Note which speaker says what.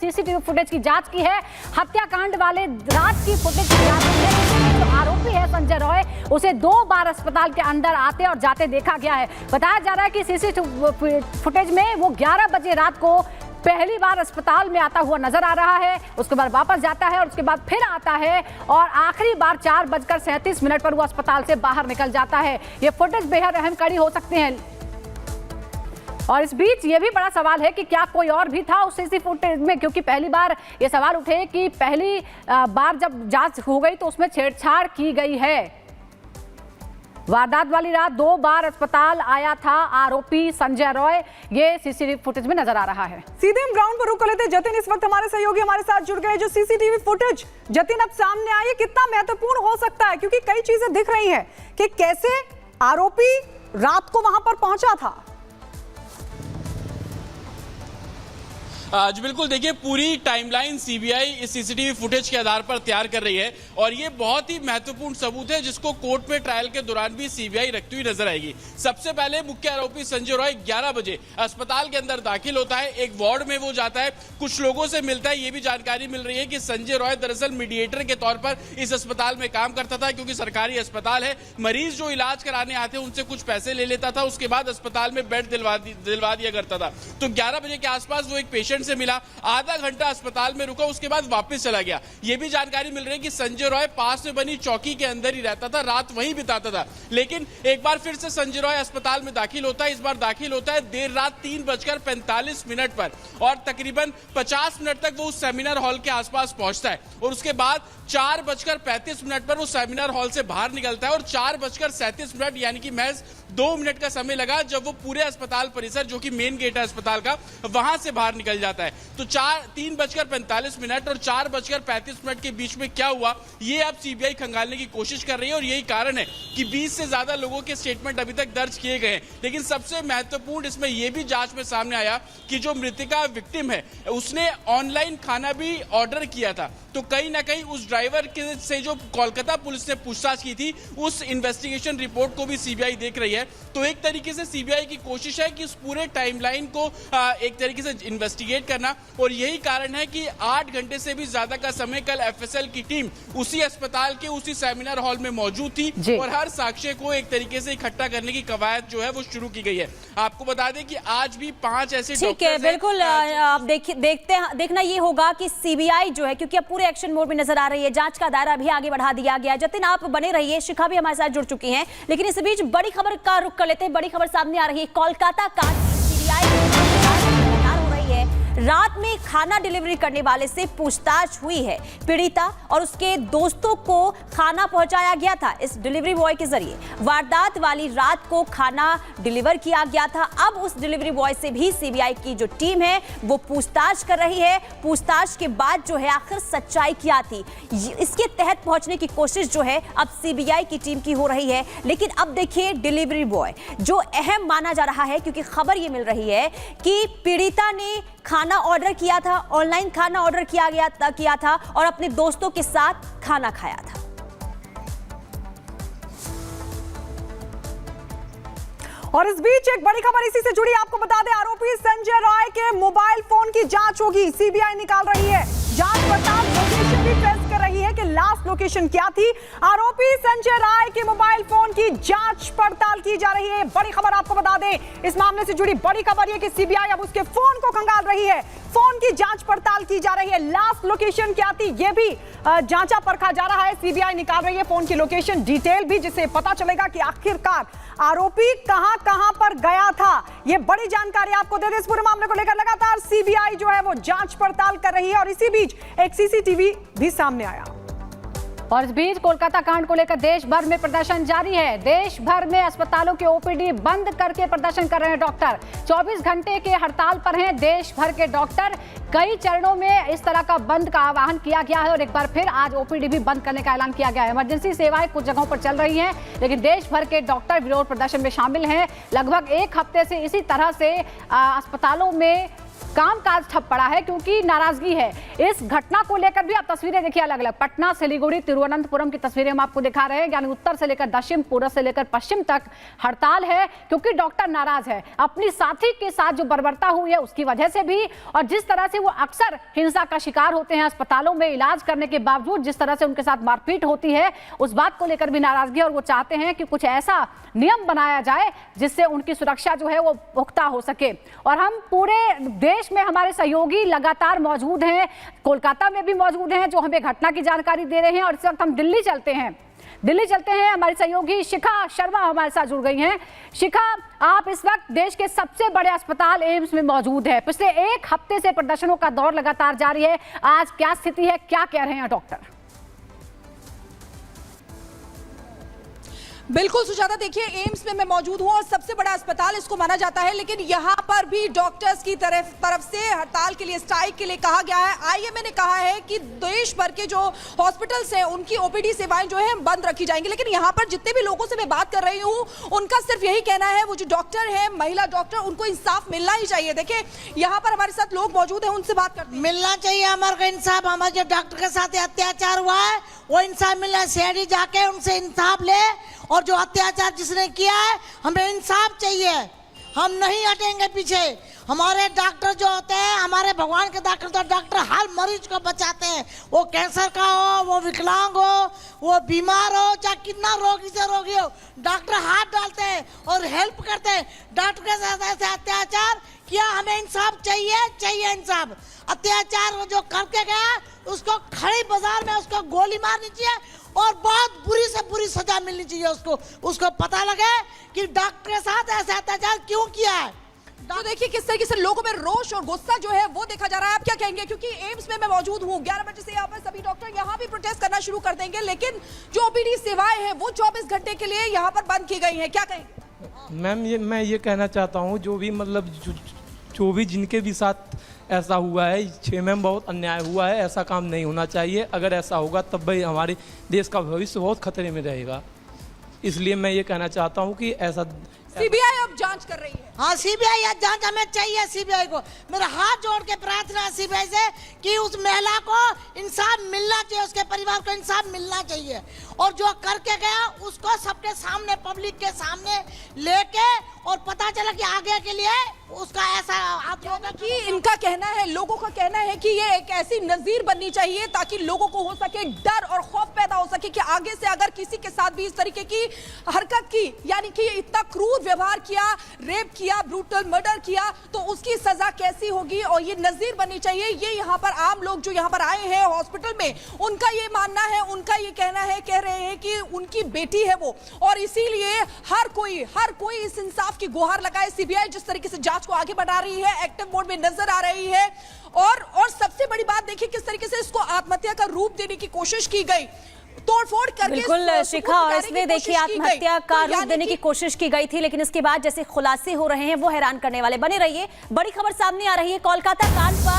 Speaker 1: CCTV footage की जांच की है। हत्याकांड वाले रात की फुटेज की जांच की है। जो आरोपी है संजय रॉय, उसे 2 बार अस्पताल के अंदर आते और जाते देखा गया है। बताया जा रहा है कि सीसीटीवी फुटेज में वो 11 बजे रात को पहली बार अस्पताल में आता हुआ नजर आ रहा है, उसके बाद वापस जाता है और उसके बाद फिर आता है और आखिरी बार 4:37 पर वो अस्पताल से बाहर निकल जाता है। ये फुटेज बेहद अहम कड़ी हो सकते हैं। और इस बीच ये भी बड़ा सवाल है कि क्या कोई और भी था उस सीसी फुटेज में, क्योंकि पहली बार ये सवाल उठे कि पहली बार जब जांच हो गई तो उसमें छेड़छाड़ की गई है। वारदात वाली रात 2 बार अस्पताल आया था आरोपी संजय रॉय, ये सीसीटीवी फुटेज में नजर आ रहा है।
Speaker 2: सीधे हम ग्राउंड पर रुक कर लेते हैं। जतिन इस वक्त हमारे सहयोगी हमारे साथ जुड़ गए। जो सीसीटीवी फुटेज जतिन अब सामने आई है, कितना महत्वपूर्ण हो सकता है, क्योंकि कई चीजें दिख रही हैं कि कैसे आरोपी रात को वहां पर पहुंचा था।
Speaker 3: जी बिल्कुल, देखिए पूरी टाइमलाइन सीबीआई इस सीसीटीवी फुटेज के आधार पर तैयार कर रही है और ये बहुत ही महत्वपूर्ण सबूत है जिसको कोर्ट में ट्रायल के दौरान भी सीबीआई रखती हुई नजर आएगी। सबसे पहले मुख्य आरोपी संजय रॉय 11 बजे अस्पताल के अंदर दाखिल होता है, एक वार्ड में वो जाता है, कुछ लोगों से मिलता है। ये भी जानकारी मिल रही है कि संजय रॉय दरअसल मीडिएटर के तौर पर इस अस्पताल में काम करता था, क्योंकि सरकारी अस्पताल है। मरीज जो इलाज कराने आते हैं उनसे कुछ पैसे ले लेता था, उसके बाद अस्पताल में बेड दिलवा दिया करता था। तो 11 बजे के आसपास वो एक पेशेंट से मिला, आधा घंटा अस्पताल में रुका, उसके बाद वापस चला गया। यह भी जानकारी मिल रही है कि संजय रॉय पास में बनी चौकी के अंदर ही रहता था, रात वहीं बिताता था। लेकिन एक बार फिर से संजय रॉय अस्पताल में दाखिल होता है। इस बार दाखिल होता है देर रात 3:45 पर और तकरीबन 50 मिनट तक वो उस सेमिनार हॉल के आसपास पहुंचता है और उसके बाद 4:35 पर वो सेमिनार हॉल से बाहर निकलता है और 4:37 यानी कि महज 2 मिनट का समय लगा जब वो पूरे अस्पताल परिसर, जो कि मेन गेट है अस्पताल का, वहां से बाहर निकल जाता है। तो 3:45 और 4:35 के बीच में क्या हुआ, ये अब सीबीआई खंगालने की कोशिश कर रही है और यही कारण है कि 20 से ज्यादा लोगों के स्टेटमेंट अभी तक दर्ज किए गए हैं। लेकिन सबसे महत्वपूर्ण इसमें यह भी जांच में सामने आया कि जो मृतिका विक्टिम है उसने ऑनलाइन खाना भी ऑर्डर किया था। तो कहीं ना कहीं उस ड्राइवर के से जो कोलकाता पुलिस ने पूछताछ की थी, उस इन्वेस्टिगेशन रिपोर्ट को भी सीबीआई देख रही है। तो एक तरीके से सीबीआई की कोशिश है कि उस पूरे टाइमलाइन को एक तरीके से इन्वेस्टिगेट करना, और यही कारण है कि 8 घंटे से भी ज्यादा का समय कल एफएसएल की टीम उसी अस्पताल के उसी सेमिनार हॉल में मौजूद थी और हर साक्ष्य को एक तरीके से इकट्ठा करने की कवायद जो है वो शुरू की गई है। आपको बता दें कि आज भी 5 ऐसे
Speaker 4: ठीक है, बिल्कुल आप देखना ये होगा कि सीबीआई जो है, क्योंकि अब पूरे एक्शन मोड में नजर आ रही है, जांच का दायरा भी आगे बढ़ा दिया गया। जतिन आप बने रहिए, शिखा भी हमारे साथ जुड़ चुकी हैं, लेकिन इस बीच बड़ी खबर का रुख कर लेते हैं। बड़ी खबर सामने आ रही है, कोलकाता कांड की सीबीआई हो रही है। रात में खाना डिलीवरी करने वाले से पूछताछ हुई है। पीड़िता और उसके दोस्तों को खाना पहुंचाया गया था इस डिलीवरी बॉय के जरिए। वारदात वाली रात को खाना डिलीवर किया गया था। अब उस डिलीवरी बॉय से भी सीबीआई की जो टीम है वो पूछताछ कर रही है। पूछताछ के बाद जो है आखिर सच्चाई क्या थी, इसके तहत पहुंचने की कोशिश जो है अब सीबीआई की टीम की हो रही है। लेकिन अब देखिए, डिलीवरी बॉय जो अहम माना जा रहा है, क्योंकि खबर ये मिल रही है कि पीड़िता ने खाना ऑर्डर किया था, ऑनलाइन खाना ऑर्डर किया था और अपने दोस्तों के साथ खाना खाया था।
Speaker 2: और इस बीच एक बड़ी खबर इसी से जुड़ी, आपको बता दें, आरोपी संजय रॉय के मोबाइल फोन की जांच होगी। सीबीआई निकाल रही है, जांच पड़ताल लोकेशन भी ट्रेस कर रही है कि लास्ट लोकेशन क्या थी। आरोपी संजय रॉय के मोबाइल फोन की जांच पड़ताल की जा रही है। बड़ी खबर आपको बता दें, इस मामले से जुड़ी बड़ी खबर यह कि सीबीआई अब उसके फोन को खंगाल रही है। फोन की जांच पड़ताल की जा रही है। लास्ट लोकेशन क्या थी यह भी जांचा परखा जा रहा है। सीबीआई निकाल रही है फोन की लोकेशन डिटेल भी, जिससे पता चलेगा कि आखिरकार आरोपी कहां पर गया था। यह बड़ी जानकारी आपको दे दें। इस पूरे मामले को लेकर लगातार सीबीआई जो है वो जांच पड़ताल कर रही है और इसी बीच एक सीसीटीवी भी सामने आया।
Speaker 1: और इस बीच कोलकाता कांड को लेकर देश भर में प्रदर्शन जारी है। देश भर में अस्पतालों के ओपीडी बंद करके प्रदर्शन कर रहे हैं डॉक्टर। 24 घंटे के हड़ताल पर हैं देश भर के डॉक्टर। कई चरणों में इस तरह का बंद का आह्वान किया गया है और एक बार फिर आज ओपीडी भी बंद करने का ऐलान किया गया है। इमरजेंसी सेवाएं कुछ जगहों पर चल रही हैं, लेकिन देश भर के डॉक्टर विरोध प्रदर्शन में शामिल हैं। लगभग 1 हफ्ते से इसी तरह से अस्पतालों में कामकाज ठप पड़ा है क्योंकि नाराजगी है। इस घटना को लेकर भी आप तस्वीरें देखिए अलग अलग, पटना, सिलीगुड़ी, तिरुवनंतपुरम की तस्वीरें हम आपको दिखा रहे हैं। यानी उत्तर से लेकर दक्षिण, पूर्व से लेकर पश्चिम तक हड़ताल है क्योंकि डॉक्टर नाराज है अपनी साथी के साथ जो बर्बरता हुई है उसकी वजह से भी, और जिस तरह से वो अक्सर हिंसा का शिकार होते हैं अस्पतालों में इलाज करने के बावजूद, जिस तरह से उनके साथ मारपीट होती है, उस बात को लेकर भी नाराजगी। और वो चाहते हैं कि कुछ ऐसा नियम बनाया जाए जिससे उनकी सुरक्षा जो है वो पुख्ता हो सके। और हम पूरे देश में हमारे सहयोगी लगातार मौजूद हैं, कोलकाता में भी मौजूद हैं जो हमें घटना की जानकारी दे रहे हैं। और इस वक्त हम दिल्ली चलते हैं, हमारी सहयोगी शिखा शर्मा हमारे साथ जुड़ गई हैं। शिखा, आप इस वक्त देश के सबसे बड़े अस्पताल एम्स में मौजूद है। पिछले एक हफ्ते से प्रदर्शनों का दौर लगातार जारी है, आज क्या स्थिति है, क्या कह रहे हैं डॉक्टर?
Speaker 5: बिल्कुल सुजाता, देखिए एम्स में मैं मौजूद हूं और सबसे बड़ा अस्पताल इसको माना जाता है, लेकिन यहां पर भी डॉक्टर्स की तरफ से हड़ताल के लिए, स्ट्राइक के लिए कहा गया है। आईएमए ने कहा है कि देश भर के जो हॉस्पिटल्स हैं उनकी ओपीडी सेवाएं जो है बंद रखी जाएंगी। लेकिन यहां पर जितने भी लोगों से मैं बात कर रही हूं उनका सिर्फ यही कहना है, वो जो डॉक्टर है, महिला डॉक्टर, उनको इंसाफ मिलना ही चाहिए। देखिए यहाँ पर हमारे साथ लोग मौजूद है, उनसे बात करते हैं।
Speaker 6: मिलना चाहिए हमारे को इंसाफ। हमारे जो डॉक्टर के साथ अत्याचार हुआ है वो इंसाफ मिलना है। सीआईडी जाके उनसे इंसाफ ले, और जो अत्याचार जिसने किया है हमें इंसाफ चाहिए। हम नहीं हटेंगे पीछे। हमारे डॉक्टर जो होते हैं, हमारे भगवान के डॉक्टर, तो डॉक्टर हर मरीज को बचाते हैं, वो कैंसर का हो, वो विकलांग हो, वो बीमार हो, चाहे कितना रोगी से रोगी हो, डॉक्टर हाथ डालते हैं और हेल्प करते हैं। डॉक्टर के साथ ऐसे अत्याचार किया, हमें इंसाफ चाहिए इंसाफ। अत्याचार जो करके गया उसको खड़ी बाजार में उसको गोली मारनी चाहिए और बहुत बुरी से बुरी सजा मिलनी चाहिए उसको पता लगे कि डॉक्टर के साथ ऐसा अत्याचार क्यों किया है।
Speaker 5: तो देखिए किस तरीके से लोगों में रोष और गुस्सा जो है वो देखा जा रहा है। आप क्या कहेंगे? क्योंकि एम्स में मैं मौजूद हूँ, 11 बजे से यहाँ पर सभी डॉक्टर यहाँ भी प्रोटेस्ट करना शुरू कर देंगे, लेकिन जो ओपीडी सेवाएं हैं वो 24 घंटे के लिए यहाँ पर बंद की गई हैं। क्या कहेंगे?
Speaker 7: मैम, मैं ये कहना चाहता हूँ, जो भी जिनके भी साथ ऐसा हुआ है, 6 में बहुत अन्याय हुआ है, ऐसा काम नहीं होना चाहिए। अगर ऐसा होगा तब भाई हमारे देश का भविष्य बहुत खतरे में रहेगा। इसलिए मैं ये कहना चाहता हूँ कि ऐसा
Speaker 5: सीबीआई अब जांच कर रही है।
Speaker 6: हाँ, सीबीआई जांच हमें चाहिए। सीबीआई को मेरा हाथ जोड़ के प्रार्थना है सीबीआई से कि उस महिला को इंसाफ मिलना चाहिए, उसके परिवार को इंसाफ मिलना चाहिए, और जो करके गया उसको सबके सामने, पब्लिक के सामने लेके, और पता चला कि आगे के लिए उसका ऐसा आप लोगों
Speaker 5: कि इनका कहना है, लोगों का कहना है कि ये एक ऐसी नजीर बननी चाहिए ताकि लोगों को हो सके डर और खौफ पैदा हो सके कि आगे से अगर किसी के साथ भी इस तरीके की हरकत की, यानी कि इतना क्रूर व्यवहार किया, रेप किया, ब्रूटल मर्डर किया, तो उसकी सजा कैसी होगी, और ये नजीर बननी चाहिए। ये यहाँ पर आम लोग जो यहाँ पर आए हैं हॉस्पिटल में, उनका ये मानना है, उनका ये कहना है, कह रहे हैं कि उनकी बेटी है वो, और इसीलिए हर कोई इस इंसाफ की गुहार लगाए। सीबीआई जिस तरीके से जांच को आगे बढ़ा रही है, एक्टिव मोड में नजर आ रही है, और सबसे बड़ी बात देखिए किस तरीके से इसको आत्महत्या का रूप देने की कोशिश की गई, तोड़फोड़ करके।
Speaker 4: बिल्कुल शिखा, और इसमें देखिए आत्महत्या का रूप देने की कोशिश की गई थी, लेकिन इसके बाद जैसे खुलासे हो रहे हैं वो हैरान करने वाले। बने रहिए, बड़ी खबर सामने आ रही है कोलकाता कांड पर।